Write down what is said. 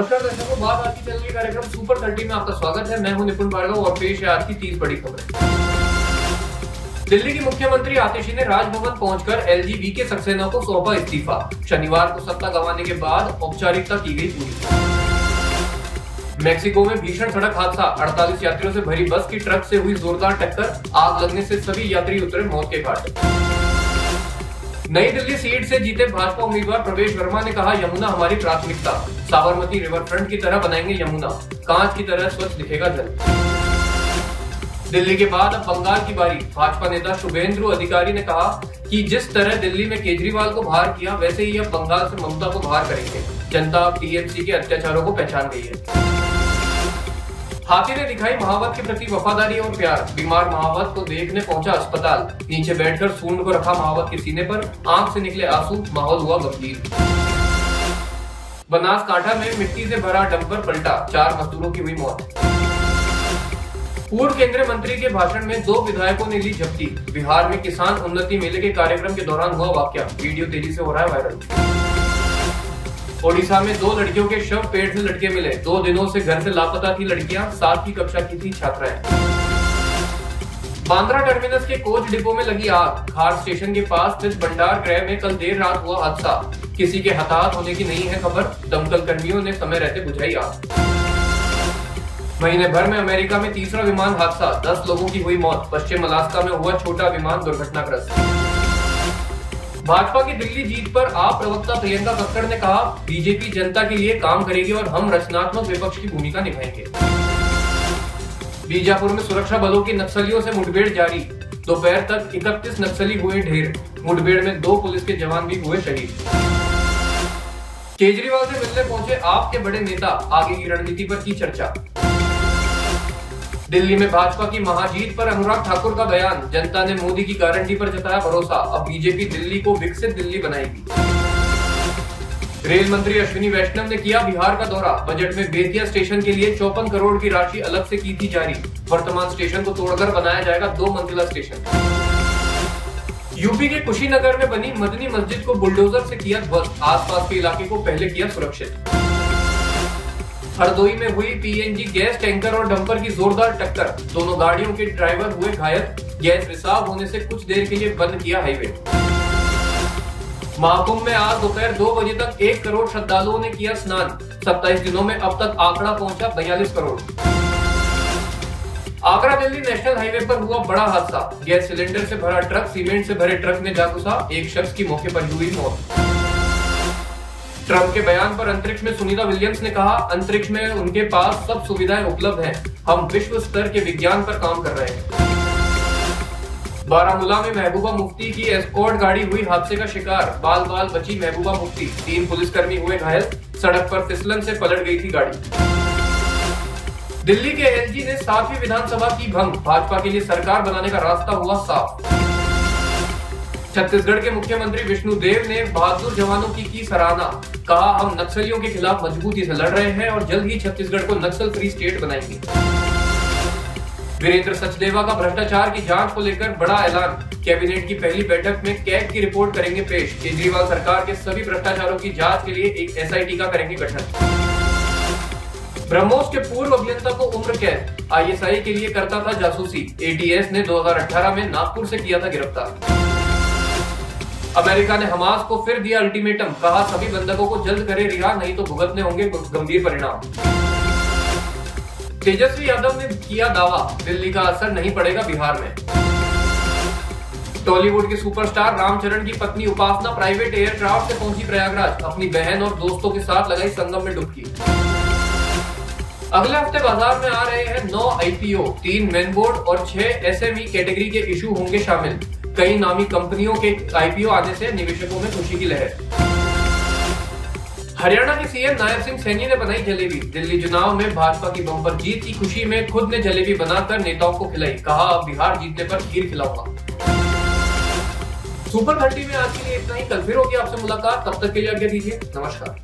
नमस्कार दर्शकों, बात आज की चल रही कार्यक्रम सुपर 30 में आपका स्वागत है। मैं हूं निपुण भार्गव और पेश है आज की 30 बड़ी खबरें। दिल्ली की मुख्यमंत्री आतिशी ने राजभवन पहुंचकर एलजी वीके सक्सेना को सौंपा इस्तीफा। शनिवार को सत्ता गंवाने के बाद औपचारिकता की गई पूरी। मेक्सिको में भीषण सड़क हादसा, 48 यात्रियों से भरी बस की ट्रक से हुई जोरदार टक्कर, आग लगने से सभी यात्री उतरे मौत के घाट। नई दिल्ली सीट से जीते भाजपा उम्मीदवार प्रवेश वर्मा ने कहा, यमुना हमारी प्राथमिकता, साबरमती रिवर फ्रंट की तरह बनाएंगे यमुना, कांच की तरह स्वच्छ दिखेगा जल। दिल्ली के बाद अब बंगाल की बारी। भाजपा नेता शुभेंदु अधिकारी ने कहा कि जिस तरह दिल्ली में केजरीवाल को बाहर किया, वैसे ही अब बंगाल से ममता को बाहर करेंगे। जनता टीएमसी के अत्याचारों को पहचान गई है। हाथी ने दिखाई महावत के प्रति वफादारी और प्यार। बीमार महावत को देखने पहुंचा अस्पताल, नीचे बैठकर सूंड को रखा महावत के सीने पर, आंख से निकले आंसू, माहौल हुआ गंभीर। बनासकांठा में मिट्टी से भरा डंपर पलटा, 4 मजदूरों की हुई मौत। पूर्व केंद्रीय मंत्री के भाषण में 2 विधायकों ने ली झपटी। बिहार में किसान उन्नति मेले के कार्यक्रम के दौरान हुआ वाकया, वीडियो तेजी से हो रहा है वायरल। ओडिशा में 2 लड़कियों के शव पेड़ से लटके मिले। 2 दिनों से घर से लापता थी लड़कियां, 7वीं कक्षा की थी छात्राएं। बांद्रा टर्मिनस के कोच डिपो में लगी आग। खार स्टेशन के पास स्थित भंडार गृह में कल देर रात हुआ हादसा, किसी के हताहत होने की नहीं है खबर। दमकल कर्मियों ने समय रहते बुझाई आग। महीने भर में अमेरिका में तीसरा विमान हादसा, 10 लोगों की हुई मौत। पश्चिम अलास्का में हुआ छोटा विमान दुर्घटनाग्रस्त। भाजपा की दिल्ली जीत पर आप प्रवक्ता प्रियंका कक्कड़ ने कहा, बीजेपी जनता के लिए काम करेगी और हम रचनात्मक विपक्ष की भूमिका निभाएंगे। बीजापुर में सुरक्षा बलों की नक्सलियों से मुठभेड़ जारी, दोपहर तक 31 नक्सली हुए ढेर। मुठभेड़ में 2 पुलिस के जवान भी हुए शहीद। केजरीवाल से मिलने पहुंचे आप के बड़े नेता, आगे की रणनीति पर की चर्चा। दिल्ली में भाजपा की महाजीत पर अनुराग ठाकुर का बयान, जनता ने मोदी की गारंटी पर जताया भरोसा, अब बीजेपी दिल्ली को विकसित दिल्ली बनाएगी। रेल मंत्री अश्विनी वैष्णव ने किया बिहार का दौरा, बजट में बेतिया स्टेशन के लिए 54 करोड़ की राशि अलग से की थी जारी। वर्तमान स्टेशन को तोड़कर बनाया जाएगा 2 मंजिला स्टेशन। यूपी के कुशीनगर में बनी मदनी मस्जिद को बुलडोजर से किया ध्वस्त, आसपास के इलाके को पहले किया सुरक्षित। हरदोई में हुई पीएनजी गैस टैंकर और डंपर की जोरदार टक्कर, दोनों गाड़ियों के ड्राइवर हुए घायल। गैस रिसाव होने से कुछ देर के लिए बंद किया हाईवे। महाकुंभ में आज दोपहर 2 बजे तक 1 करोड़ श्रद्धालुओं ने किया स्नान। 27 दिनों में अब तक आंकड़ा पहुंचा 42 करोड़। आगरा दिल्ली नेशनल हाईवे पर हुआ बड़ा हादसा, गैस सिलेंडर से भरा ट्रक सीमेंट से भरे ट्रक में जा घुसा, एक शख्स की मौके पर हुई मौत। ट्रम्प के बयान पर अंतरिक्ष में सुनीता विलियम्स ने कहा, अंतरिक्ष में उनके पास सब सुविधाएं उपलब्ध हैं, हम विश्व स्तर के विज्ञान पर काम कर रहे हैं। बारामूला में महबूबा मुफ्ती की एस्कॉर्ट गाड़ी हुई हादसे का शिकार, बाल बाल बची महबूबा मुफ्ती, 3 पुलिसकर्मी हुए घायल। सड़क पर फिसलन से पलट गई थी गाड़ी। दिल्ली के एलजी ने 7वीं विधानसभा की भंग, भाजपा के लिए सरकार बनाने का रास्ता हुआ साफ। छत्तीसगढ़ के मुख्यमंत्री विष्णुदेव ने बहादुर जवानों की सराहना, कहा, हम नक्सलियों के खिलाफ मजबूती से लड़ रहे हैं और जल्द ही छत्तीसगढ़ को नक्सल फ्री स्टेट बनाएंगे। वीरेंद्र सचदेवा का भ्रष्टाचार की जांच को लेकर बड़ा ऐलान, कैबिनेट की पहली बैठक में कैग की रिपोर्ट करेंगे पेश। केजरीवाल सरकार के सभी भ्रष्टाचारों की जांच के लिए एक एसआईटी का करेंगे गठन। ब्रह्मोस के पूर्व अभियंता को उम्र कैद, आईएसआई के लिए करता था जासूसी, एटीएस ने 2018 में नागपुर से किया था गिरफ्तार। अमेरिका ने हमास को फिर दिया अल्टीमेटम, कहा सभी बंधकों को जल्द करे रिहा, नहीं तो भुगतने होंगे गंभीर परिणाम। तेजस्वी यादव ने किया दावा, दिल्ली का असर नहीं पड़ेगा बिहार में। टॉलीवुड के सुपरस्टार रामचरण की पत्नी उपासना प्राइवेट एयरक्राफ्ट से पहुंची प्रयागराज, अपनी बहन और दोस्तों के साथ लगाई संगम में डुबकी। अगले हफ्ते बाजार में आ रहे हैं 9 आईपीओ, 3 मेन बोर्ड और 6 एसएमई कैटेगरी के इशू होंगे शामिल। कई नामी कंपनियों के आईपीओ आने से निवेशकों में खुशी की लहर। हरियाणा के सीएम नायब सिंह सैनी ने बनाई जलेबी, दिल्ली चुनाव में भाजपा की बम्पर जीत की खुशी में खुद ने जलेबी बनाकर नेताओं को खिलाई, कहा अब बिहार जीतने पर खीर खिलाऊंगा। सुपर 30 में आज के लिए इतना ही, कल फिर होगी आपसे मुलाकात, तब तक के लिए आज्ञा दीजिए, नमस्कार।